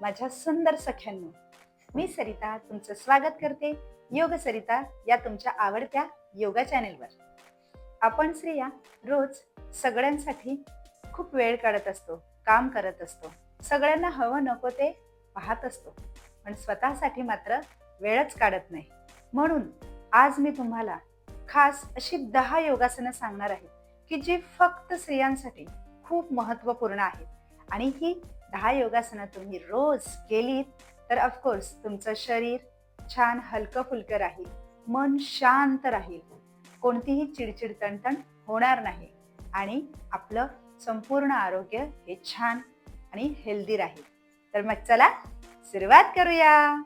माझ्या सुंदर सख्यांनो, मी सरिता तुमचं स्वागत करते योग सरिता या तुमच्या आवडत्या योगा चॅनेलवर. आपण स्त्रिया रोज सगळ्यांसाठी खूप वेळ काढत असतो, काम करत असतो, सगळ्यांना हवं नको ते पाहत असतो, पण स्वतःसाठी मात्र वेळच काढत नाही. म्हणून आज मी तुम्हाला खास अशी 10 योगासनं सांगणार आहे की जी फक्त स्त्रियांसाठी खूप महत्त्वपूर्ण आहेत. आणि ही 10 योगासनं तुम्ही रोज केलीत तर ऑफकोर्स तुमचं शरीर छान हलकं फुलकं राहील, मन शांत राहील, कोणतीही चिडचिड तणतण होणार नाही आणि आपलं संपूर्ण आरोग्य हे छान आणि हेल्दी राहील. तर मग चला सुरुवात करूया.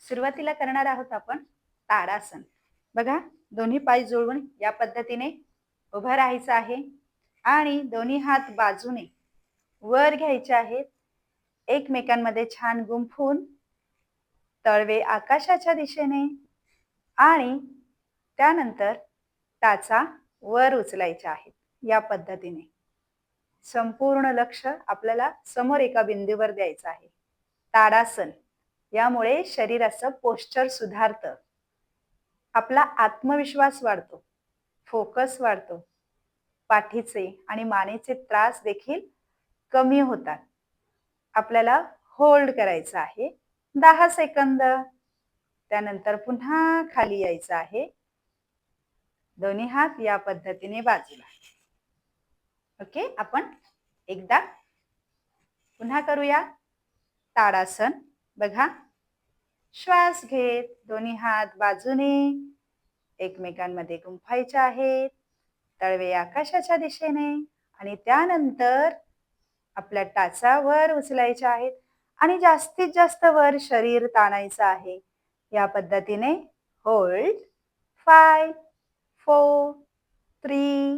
सुरुवातीला करणार आहोत आपण ताडासन. बघा, दोन्ही पाय जोडून या पद्धतीने उभं राहायचं आहे आणि दोन्ही हात बाजूने वर घ्यायचे आहेत. एकमेकांमध्ये छान गुंफून तळवे आकाशाच्या दिशेने आणि त्यानंतर टाचा वर उचलायच्या आहेत. या पद्धतीने संपूर्ण लक्ष आपल्याला समोर एका बिंदूवर द्यायचं आहे. ताडासन यामुळे शरीराचं पोश्चर सुधारतं, आपला आत्मविश्वास वाढतो, फोकस वाढतो, पाठीचे आणि मानेचे त्रास देखील कमी होतात. आपल्याला होल्ड करायचं आहे 10 सेकंद. त्यानंतर पुन्हा खाली यायचं आहे. दोन्ही हात या पद्धतीने बाजूला. ओके, आपण एकदा पुन्हा करूया ताडासन. बघा, श्वास घेत दोन्ही हात बाजूने एकमेकांमध्ये गुंफायचे आहेत, तळवे आकाशाच्या दिशेने आणि त्यानंतर आपल्या टाचा वर उचलायच्या आहेत आणि जास्तीत जास्त वर शरीर ताणायचं आहे. या पद्धतीने होल्ड 5 4 3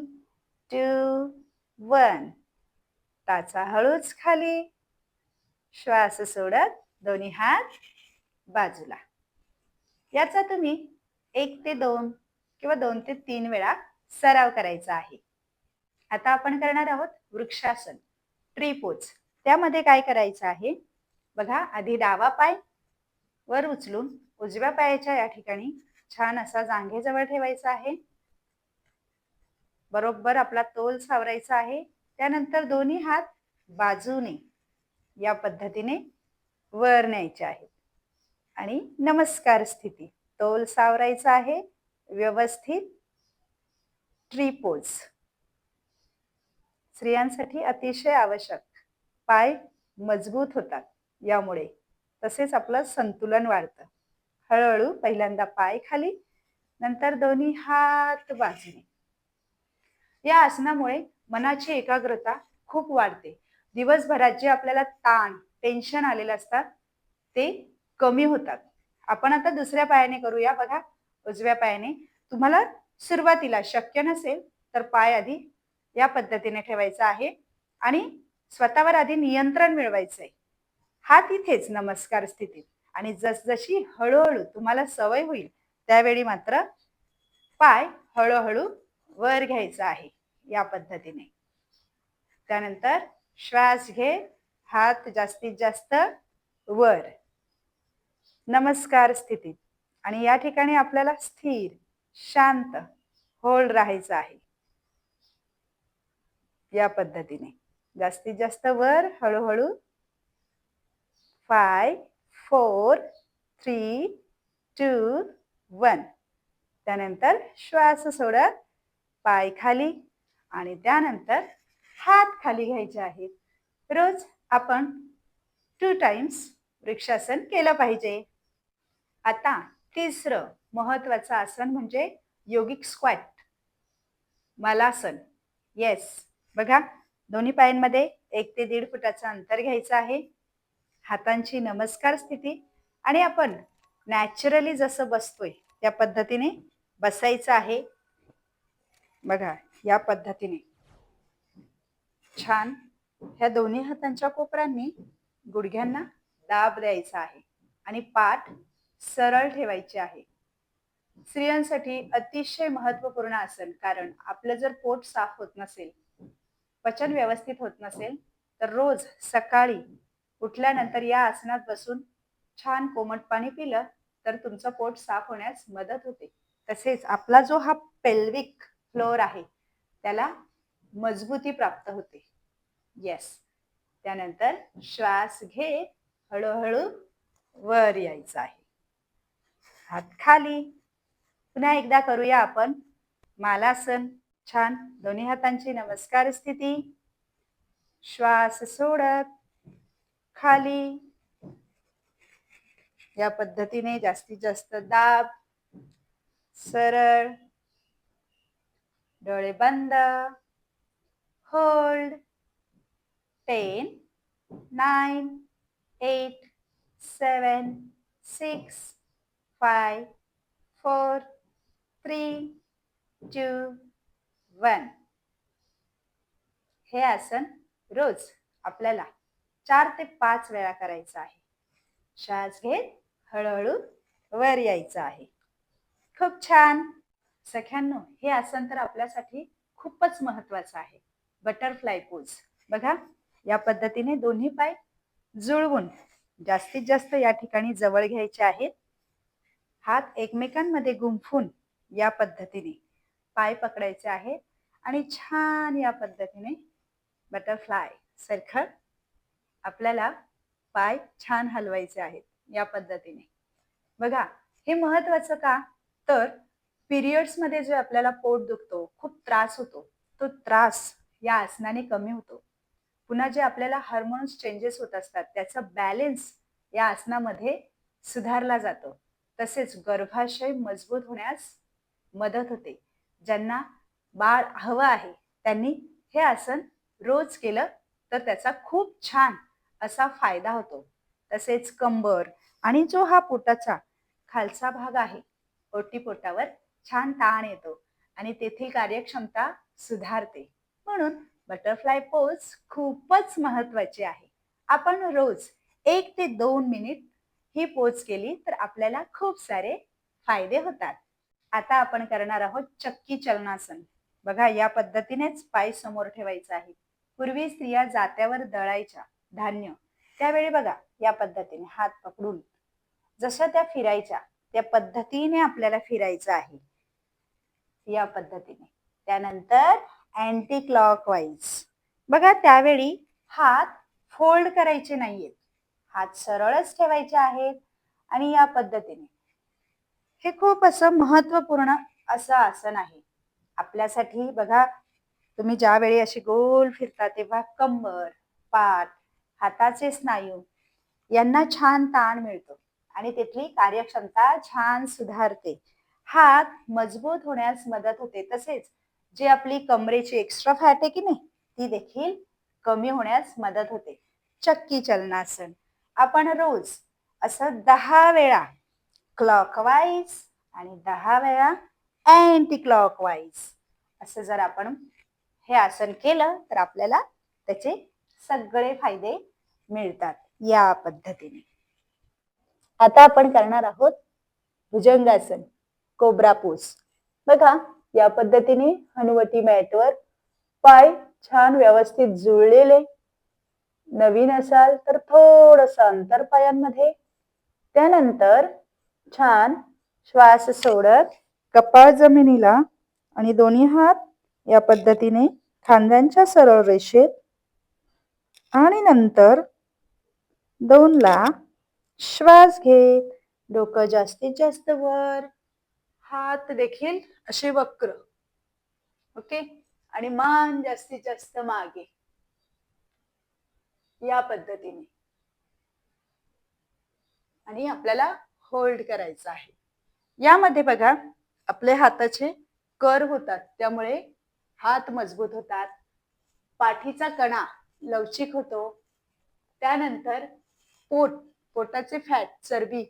2 1. टाचा हळूच खाली, श्वास सोडत दोन्ही हात बाजूला. याचा तुम्ही 1 ते 2 किंवा 2 ते 3 वेळा सराव करायचा आहे. आता आपण करणार आहोत वृक्षासन, ट्री पोज. त्यामध्ये काय करायचं आहे बघा, आधी डावा पाय वर उचलून उजव्या पायाच्या या ठिकाणी छान असा जांघेजवळ ठेवायचा आहे. बरोबर आपला तोल सावरायचा आहे. त्यानंतर दोन्ही हात बाजूने या पद्धतीने वर न्यायचे आहेत आणि नमस्कार स्थिती, तोल सावरायचा आहे व्यवस्थित. ट्री पोज स्त्रियांसाठी अतिशय आवश्यक. पाय मजबूत होतात यामुळे, तसेच आपलं संतुलन वाढतं. हळूहळू पहिल्यांदा पाय खाली, नंतर दोन्ही हात बाजूने. या आसनामुळे मनाची एकाग्रता खूप वाढते. दिवसभरात जे आपल्याला ताण टेन्शन आलेलं असतात ते कमी होतात. आपण आता दुसऱ्या पायाने करूया. बघा, उजव्या पायाने. तुम्हाला सुरुवातीला शक्य नसेल तर पाय आधी या पद्धतीने ठेवायचा आहे आणि स्वतःवर आधी नियंत्रण मिळवायचं आहे. हात इथेच नमस्कार स्थितीत आणि जसजशी हळूहळू तुम्हाला सवय होईल त्यावेळी मात्र पाय हळूहळू वर घ्यायचा आहे या पद्धतीने. त्यानंतर श्वास घे, हात जास्तीत जास्त वर, नमस्कार स्थितीत. आणि या ठिकाणी आपल्याला स्थिर शांत होल्ड राहायचं आहे. या पद्धतीने जास्तीत जास्त वर, हळूहळू. 5 4 3 2 1. त्यानंतर श्वास सोडत पाय खाली आणि त्यानंतर हात खाली घ्यायचे आहेत. रोज आपण 2 टाइम्स वृक्षासन केलं पाहिजे. आता तिसरं महत्वाचं आसन म्हणजे योगिक स्क्वॅट, मलासन. येस, बघा, दोन्ही पायांमध्ये 1 ते 1.5 फुटाचं अंतर घ्यायचं आहे. हातांची नमस्कार स्थिती आणि आपण नॅचरली जसं बसतोय त्या पद्धतीने बसायचं आहे. बघा, या पद्धतीने छान ह्या दोन्ही हातांच्या कोपरांनी गुडघ्यांना दाब द्यायचा आहे आणि पाठ सरळ ठेवायची आहे. स्त्रियांसाठी अतिशय महत्त्वपूर्ण आसन, कारण आपलं जर पोट साफ होत नसेल पचन व्यवस्थित होत नसेल तर रोज सकाळी उठल्यानंतर या आसनात बसून छान कोमट पाणी पिलं तर तुमचं पोट साफ होण्यास मदत होते. तसेच आपला जो हा पेल्विक फ्लोअर आहे त्याला मजबूती प्राप्त होते. येस. त्यानंतर श्वास घे, हळूहळू वर यायचं आहे. हात खाली. पुन्हा एकदा करूया आपण मालासन. छान दोन्ही हातांची नमस्कार स्थिती. श्वास सोडत खाली. या पद्धतीने जास्तीत जास्त दाब. सरळ. डोळे बंद. होल्ड. 10, 9, 8, 7, 6, 5, 4, 3, 2, 1. हे आसन रोज आपल्याला 4 ते 5 वेळा करायचं आहे. श्वास घेत हळूहळू वर यायचं आहे. खूप छान. सख्यांनो, हे आसन तर आपल्यासाठी खूपच महत्वाचं आहे. Butterfly pose. बघा, या पद्धतीने दोन्ही पाय जुळवून जास्तीत जास्त या ठिकाणी जवळ घ्यायचे आहेत. हात एकमेकांमध्ये गुंफून या पद्धतीने पाय पकडायचे आहेत आणि छान या पद्धतीने बटरफ्लाय सारखं आपल्याला पाय छान हलवायचे आहेत या पद्धतीने. बघा, हे महत्वाचं का? तर पिरियड्स मध्ये जे आपल्याला पोट दुखतो, खूप त्रास होतो, तो त्रास या आसनाने कमी होतो. पुन्हा जे आपल्याला हार्मोन्स चेंजेस होत असतात त्याचा बॅलन्स या आसनामध्ये सुधारला जातो. तसेच गर्भाशय मजबूत होण्यास मदत होते. ज्यांना बाळ हवं आहे त्यांनी हे आसन रोज केलं तर त्याचा खूप छान असा फायदा होतो. तसेच कंबर आणि जो हा पोटाचा खालचा भाग आहे, ओटीपोटावर छान ताण येतो आणि तेथील कार्यक्षमता सुधारते. म्हणून बटरफ्लाय पोज खूपच महत्वाची आहे. आपण रोज 1 ते 2 मिनिट ही पोज केली तर आपल्याला खूप सारे फायदे होतात. आता आपण करणार आहोत चक्की चलनासन. बघा, या पद्धतीनेच पाय समोर ठेवायचा आहे. पूर्वी स्त्रिया जात्यावर दळायच्या धान्य, त्यावेळी बघा या पद्धतीने हात पकडून जशा त्या फिरायच्या त्या पद्धतीने आपल्याला फिरायचं आहे. या पद्धतीने. त्यानंतर अँटी क्लॉकवाईज. बघा, त्यावेळी हात फोल्ड करायचे नाहीयेत. हात सरळच ठेवायचे आहेत आणि या पद्धतीने. हे खूप असं महत्वपूर्ण असं आसन आहे आपल्यासाठी. बघा, तुम्ही ज्यावेळी अशी गोल फिरता तेव्हा कंबर, पाठ, हाताचे स्नायू यांना छान ताण मिळतो आणि तिथली कार्यक्षमता छान सुधारते. हात मजबूत होण्यास मदत होते. तसेच जे आपली कमरेची एक्स्ट्रा फॅट आहे की नाही, ती देखील कमी होण्यास मदत होते. चक्की चलनासन आपण रोज असं 10 वेळा क्लॉकवाईज आणि 10 वेळा अँटी क्लॉकवाईज असं जर आपण हे आसन केलं तर आपल्याला त्याचे सगळे फायदे मिळतात या पद्धतीने. आता आपण करणार आहोत भुजंगासन, कोब्रा पोज. बघा, या पद्धतीने हनुवटी मॅटवर पाय छान व्यवस्थित जुळलेले. नवीन असाल तर थोडंसं अंतर पायांमध्ये. त्यानंतर छान श्वास सोडत कपाळ जमिनीला आणि दोन्ही हात या पद्धतीने खांद्यांच्या सरळ रेषेत आणि नंतर 2 ला श्वास घेत डोकं जास्तीत जास्त वर, हात देखील असे वक्र. ओके. आणि मान जास्तीत जास्त मागे या पद्धतीने. आणि आपल्याला होल्ड करायचं आहे. यामध्ये बघा, आपले हाताचे कर होतात, त्यामुळे हात मजबूत होतात. पाठीचा कणा लवचिक होतो. त्यानंतर पोटाचे फॅट, चरबी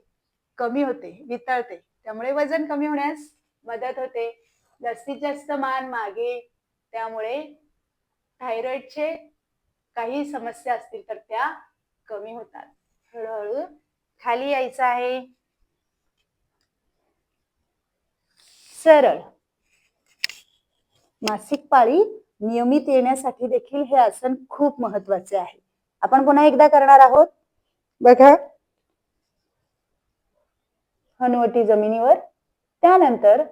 कमी होते, वितळते, त्यामुळे वजन कमी होण्यास मदत होते. जास्तीत जास्त मान मागे, त्यामुळे थायरॉइडचे काही समस्या असतील तर त्या कमी होतात. हळूहळू खाली यायचं आहे. सरळ. मासिक पाळी नियमित येण्यासाठी देखील हे आसन खूप महत्वाचे आहे. आपण पुन्हा एकदा करणार आहोत. बघा, हनुवटी जमिनीवर, त्यानंतर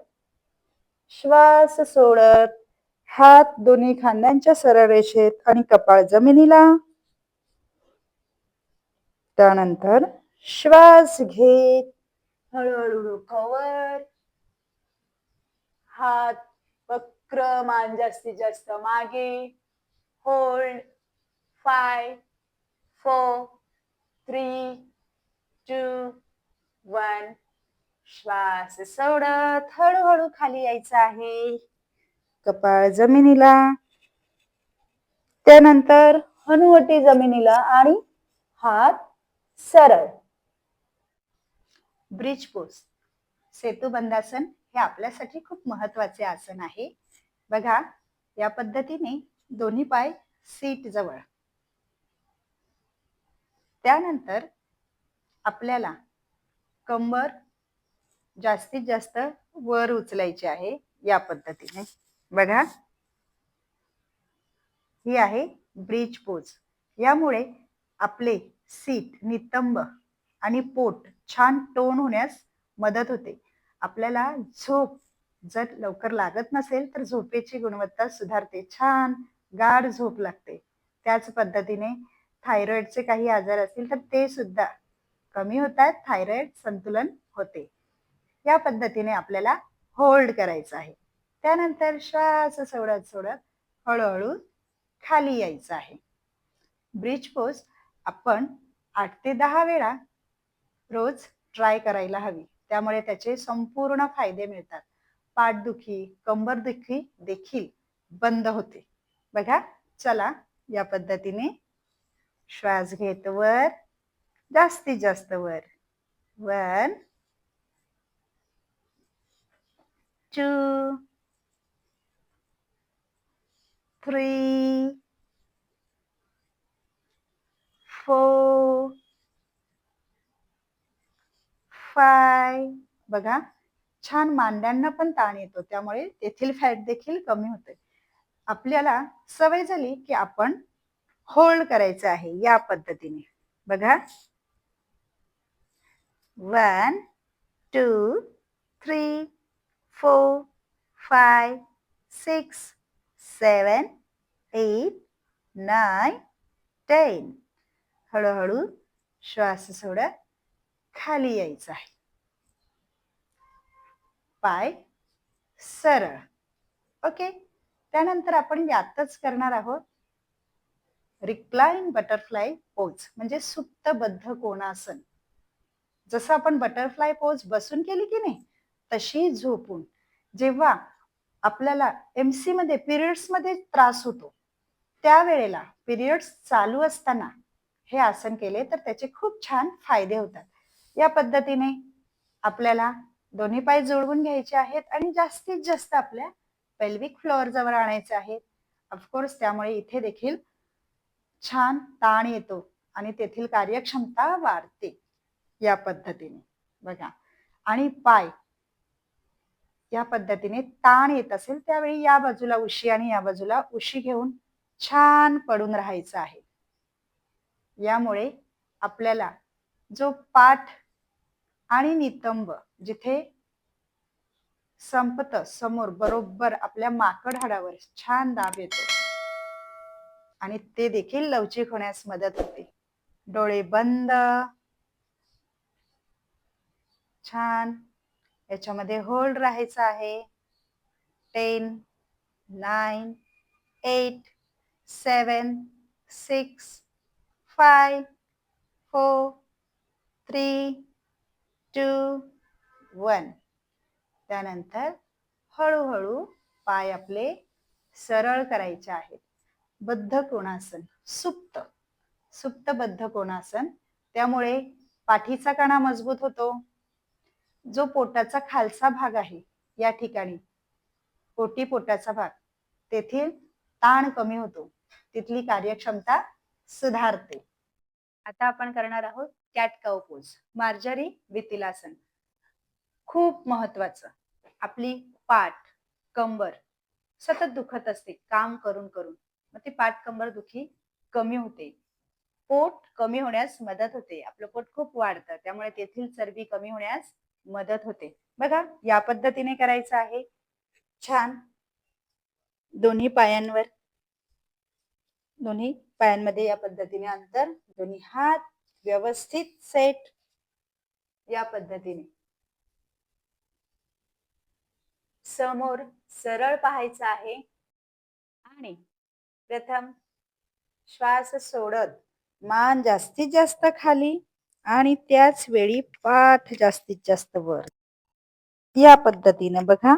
श्वास सोडत हात दोन्ही खांद्यांच्या सरळ रेषेत आणि कपाळ जमिनीला. त्यानंतर श्वास घेत हळूहळू डोकावर, हात वक्र, मान जास्तीत जास्त मागे. होल्ड 5 4 3 2 1. श्वास सोडत हळूहळू खाली यायचं आहे, कपाळ जमिनीला. त्यानंतर हनुवटी जमिनीला आणि हात सरळ. ब्रिज पोज, सेतुबंधासन हे आपल्यासाठी खूप महत्वाचे आसन आहे. बघा, या पद्धतीने दोन्ही पाय सीट जवळ. त्यानंतर आपल्याला कंबर जास्तीत जास्त वर उचलायची आहे या पद्धतीने. बघा, ही आहे ब्रिज पोज. यामुळे आपले सीट, नितंब आणि पोट छान टोन होण्यास मदत होते. आपल्याला झोप जर लवकर लागत नसेल तर झोपेची गुणवत्ता सुधारते, छान गाढ झोप लागते. त्याच पद्धतीने थायरॉइडचे काही आजार असतील तर ते सुद्धा कमी होतात, थायरॉइड संतुलन होते. या पद्धतीने आपल्याला होल्ड करायचं आहे. त्यानंतर श्वास सोडत सोडत हळूहळू खाली यायचं आहे. ब्रिज पोज आपण 8 ते 10 वेळा रोज ट्राय करायला हवी, त्यामुळे त्याचे संपूर्ण फायदे मिळतात. पाठदुखी, कंबरदुखी देखील बंद होते. बघा, चला या पद्धतीने श्वास घेत वर, जास्तीत जास्त वर. 1 2 3 4 5. बघा, छान मांड्यांना पण ताण येतो, त्यामुळे तेथील फॅट देखील कमी होते. आपल्याला सवय झाली की आपण होल्ड करायचं आहे या पद्धतीने. बघा, 1 2 3 4 5 6 7 8 9 10. हळूहळू श्वास सोडत खाली यायचं आहे, पाय सरळ. ओके. त्यानंतर आपण यातच करणार आहोत रिक्लाइन बटरफ्लाय पोज, म्हणजे सुप्तबद्ध कोणासन. जसं आपण बटरफ्लाय पोज बसून केली की नाही, तशी झोपून. जेव्हा आपल्याला एमसी मध्ये, पिरियड्स मध्ये त्रास होतो, त्यावेळेला पिरियड्स चालू असताना हे आसन केले तर त्याचे खूप छान फायदे होतात. या पद्धतीने आपल्याला दोन्ही पाय जोडवून घ्यायचे आहेत आणि जास्तीत जास्त आपल्या पेल्विक फ्लोअर जवळ आणायचे आहेत. ऑफकोर्स त्यामुळे इथे देखील छान ताण येतो आणि तेथील कार्यक्षमता वाढते या पद्धतीने. बघा, आणि पाय या पद्धतीने ताण येत असेल त्यावेळी या बाजूला उशी आणि या बाजूला उशी घेऊन छान पडून राहायचं आहे. यामुळे आपल्याला जो पाठ आणि नितंब जिथे संपत समोर, बरोबर आपल्या माकड हाडावर छान दाब येतो आणि ते देखील लवचिक होण्यास मदत होते. डोळे बंद, छान याच्यामध्ये होल्ड राहायचं आहे. 10 9 8 7 6 5 4 3 2 1. त्यानंतर हळूहळू पाय आपले सरळ करायचे आहेत. बद्ध कोणासन, सुप्त, सुप्तबद्ध कोणासन. त्यामुळे पाठीचा कणा मजबूत होतो. जो पोटाचा खालचा भाग आहे या ठिकाणी, पोटी पोटाचा भाग, तेथील ताण कमी होतो, तिथली कार्यक्षमता सुधारते. आता आपण करणार आहोत कॅट काऊ पोज, मार्जरी वितिलासन. खूप महत्वाचं. आपली पाठ, कंबर सतत दुखत असते काम करून करून, मग ती पाठ कंबर दुखी कमी होते. पोट कमी होण्यास मदत होते. आपलं पोट खूप वाढतं, त्यामुळे तेथील चरबी कमी होण्यास मदत होते. बघा, या पद्धतीने करायचं आहे. छान दोन्ही पायांवर, दोन्ही पायांमध्ये या पद्धतीने अंतर, दोन्ही हात व्यवस्थित सेट, या पद्धतीने समोर सरळ पाहायचं आहे आणि प्रथम श्वास सोडत मान जास्तीत जास्त खाली आणि त्याच वेळी पाठ जास्तीत जास्त वर, या पद्धतीने बघा.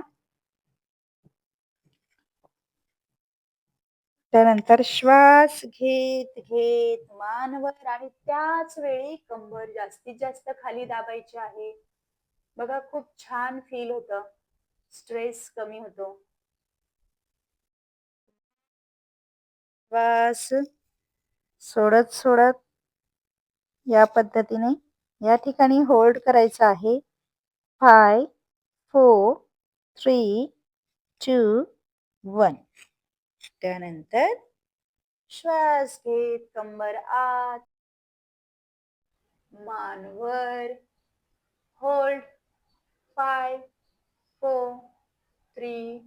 त्यानंतर श्वास घेत घेत मान वर आणि त्याच वेळी कंबर जास्तीत जास्त खाली दाबायची आहे. बघा, खूप छान फील होतं, स्ट्रेस कमी होतो. श्वास सोडत सोडत या पद्धतीने या ठिकाणी होल्ड करायचं आहे. 5 4 3 2 1. त्यानंतर श्वास घेत कंबर आत, मान वर, होल्ड 5 4 3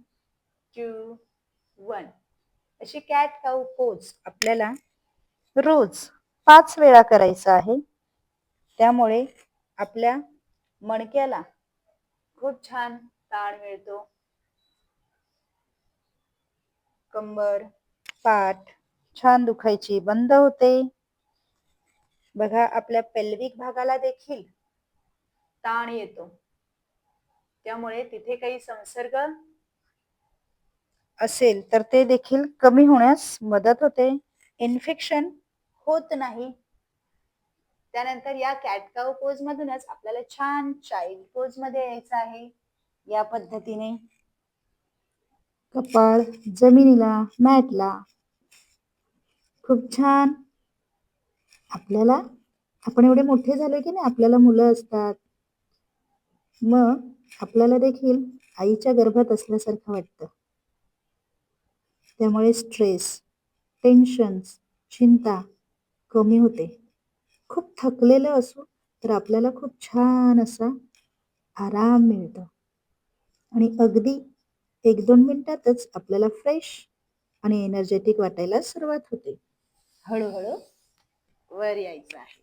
2 1. अशी कॅट काऊ पोज आपल्याला रोज 5 वेळा करायचं आहे. त्यामुळे आपल्या मणक्याला खूप छान ताण मिळतो. कंबर पाठ छान दुखायची बंद होते. बघा, आपल्या पेल्विक भागाला देखील ताण येतो, त्यामुळे तिथे काही संसर्ग असेल तर ते देखील कमी होण्यास मदत होते. इन्फेक्शन होत नाही. त्यानंतर या कॅट काऊ पोज मधूनच आपल्याला छान चाइल्ड पोज मध्ये यायचं आहे. या पद्धतीने कपाळ जमिनीला, मॅटला खूप छान. आपल्याला, आपण एवढे मोठे झालोय की नाही, आपल्याला मुलं असतात, मग आपल्याला देखील आईच्या गर्भात असल्यासारखं वाटतं. त्यामुळे स्ट्रेस, टेन्शन, चिंता कमी होते. खूप थकलेलं असू तर आपल्याला खूप छान असा आराम मिळतो आणि अगदी 1-2 मिनिटातच आपल्याला फ्रेश आणि एनर्जेटिक वाटायला सुरुवात होते. हळूहळू वर यायचं आहे.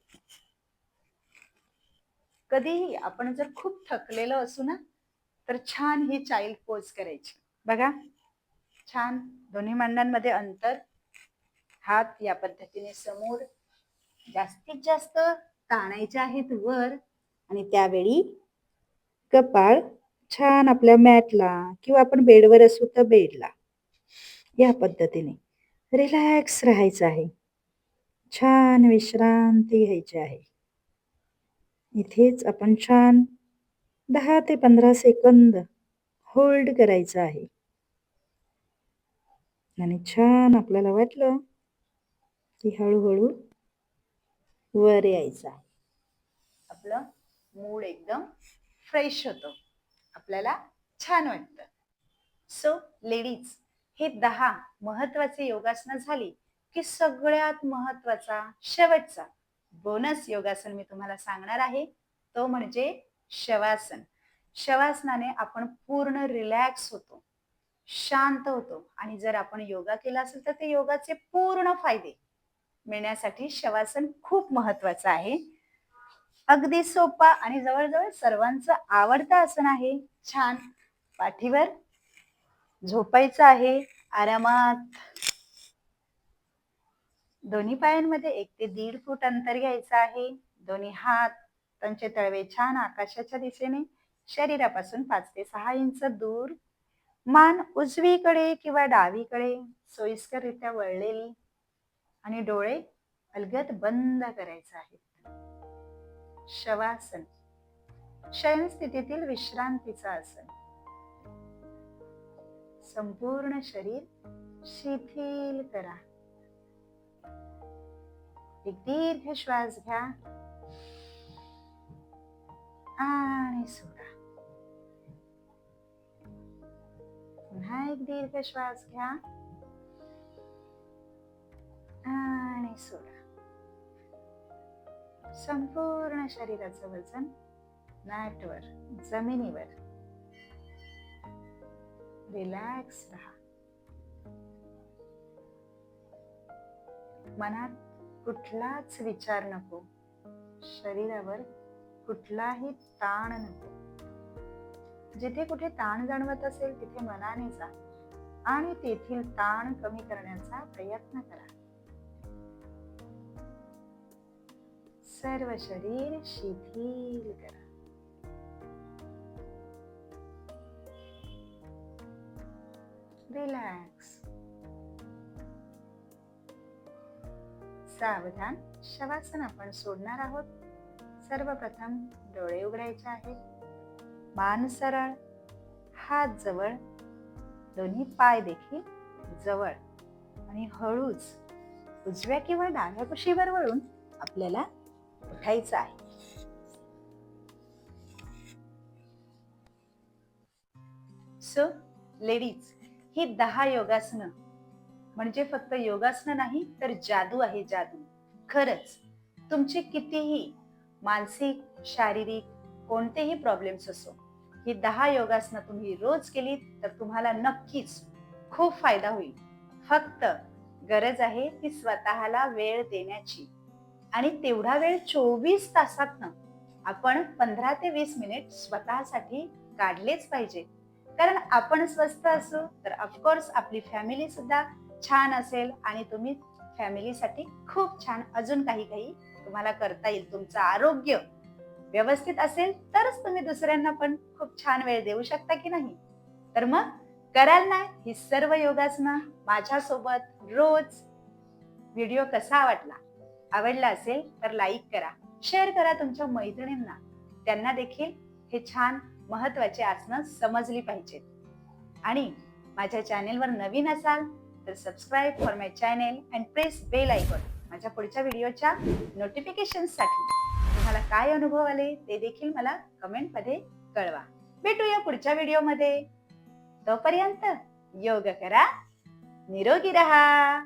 कधीही आपण जर खूप थकलेलो असू ना, तर छान ही चाइल्ड पोज करायची. बघा, छान दोन्ही मांड्यांमध्ये अंतर, हात या पद्धतीने समोर जास्तीत जास्त ताणायचे आहेत वर आणि त्यावेळी कपाळ छान आपल्या मॅटला किंवा आपण बेडवर असू तर बेडला, या पद्धतीने रिलॅक्स राहायचं आहे. छान विश्रांती घ्यायची आहे. इथेच आपण छान 10 ते 15 सेकंद होल्ड करायचं आहे आणि छान आपल्याला वाटलं की हळूहळू वर यायचं आहे. आपलं मूड एकदम फ्रेश होतो, आपल्याला छान वाटतं. सो लेडीज, हे 10 महत्वाचे योगासनं झाली की सगळ्यात महत्वाचा शेवटचा बोनस योगासन मी तुम्हाला सांगणार आहे, तो म्हणजे शवासन. शवासनाने आपण पूर्ण रिलॅक्स होतो, शांत होतो आणि जर आपण योगा केला असेल तर ते योगाचे पूर्ण फायदे मिळण्यासाठी शवासन खूप महत्वाचं आहे. अगदी सोपा आणि जवळजवळ सर्वांचं आवडतं आसन आहे. छान पाठीवर झोपायचं आहे आरामात. दोन्ही पायांमध्ये 1 ते 1.5 फूट अंतर घ्यायचं आहे. दोन्ही हात, त्यांचे तळवे छान आकाशाच्या दिशेने, शरीरापासून 5 ते 6 इंच दूर. मान उजवीकडे किंवा डावीकडे सोयीस्कररित्या वळलेली आणि डोळे अलगद बंद करायचे आहेत. शवासन, शयन स्थितीतील विश्रांतीचं आसन. संपूर्ण शरीर शिथिल करा. एक दीर्घ श्वास घ्या आणि सोडा. पुन्हा एक दीर्घ श्वास घ्या आणि सोडा. संपूर्ण शरीराचं वजन मॅटवर, जमिनीवर. रिलॅक्स राहा. मनात कुठलाच विचार नको, शरीरावर कुठलाही ताण नको. जिथे कुठे ताण जाणवत असेल तिथे मनाने जा आणि तेथील ताण कमी करण्याचा प्रयत्न करा. सर्व शरीर शिथिल करा. रिलॅक्स. सावधान. शवासन आपण सोडणार आहोत. सर्वप्रथम डोळे उघडायचे आहेत. मान सरळ, हात जवळ, दोन्ही पाय देखील जवळ आणि हळूच उजव्या किंवा डाव्या कुशीवर वळून आपल्याला उठायचं आहे. सो लेडीज, ही 10 योगासनं म्हणजे फक्त योगासनं नाही तर जादू आहे, जादू. खरंच तुमचे कितीही मानसिक, शारीरिक कोणतेही प्रॉब्लेम्स असो, ही 10 योगासनं तुम्ही रोज केलीत तर तुम्हाला नक्कीच खूप फायदा होईल. फक्त गरज आहे ती स्वतःला वेळ देण्याची आणि तेवढा वेळ 24 तासातनं आपण 15 ते 20 मिनिट स्वतःसाठी काढलेच पाहिजे. कारण आपण स्वस्थ असू तर ऑफकोर्स आपली फॅमिली सुद्धा छान असेल आणि तुम्ही फॅमिलीसाठी खूप छान अजून काही तुम्हाला करता येईल. तुमचं आरोग्य व्यवस्थित असेल तरच तुम्ही दुसऱ्यांना पण खूप छान वेळ देऊ शकता की नाही. तर मग कराल ना ही सर्व योगासनं माझ्यासोबत रोज. व्हिडिओ कसा वाटला? आवडला असेल तर लाईक करा, शेअर करा तुमच्या मैत्रिणींना. त्यांना देखील हे छान महत्वाचे आसनं समजली पाहिजेत. आणि माझ्या चॅनेलवर नवीन असाल तर subscribe for my channel and press bell icon. माझ्या पुढच्या व्हिडिओच्या नोटिफिकेशनसाठी. तुम्हाला काय अनुभव आले ते देखील मला कमेंट मध्ये कळवा. भेटूया पुढच्या व्हिडिओमध्ये. तोपर्यंत योग करा, निरोगी रहा.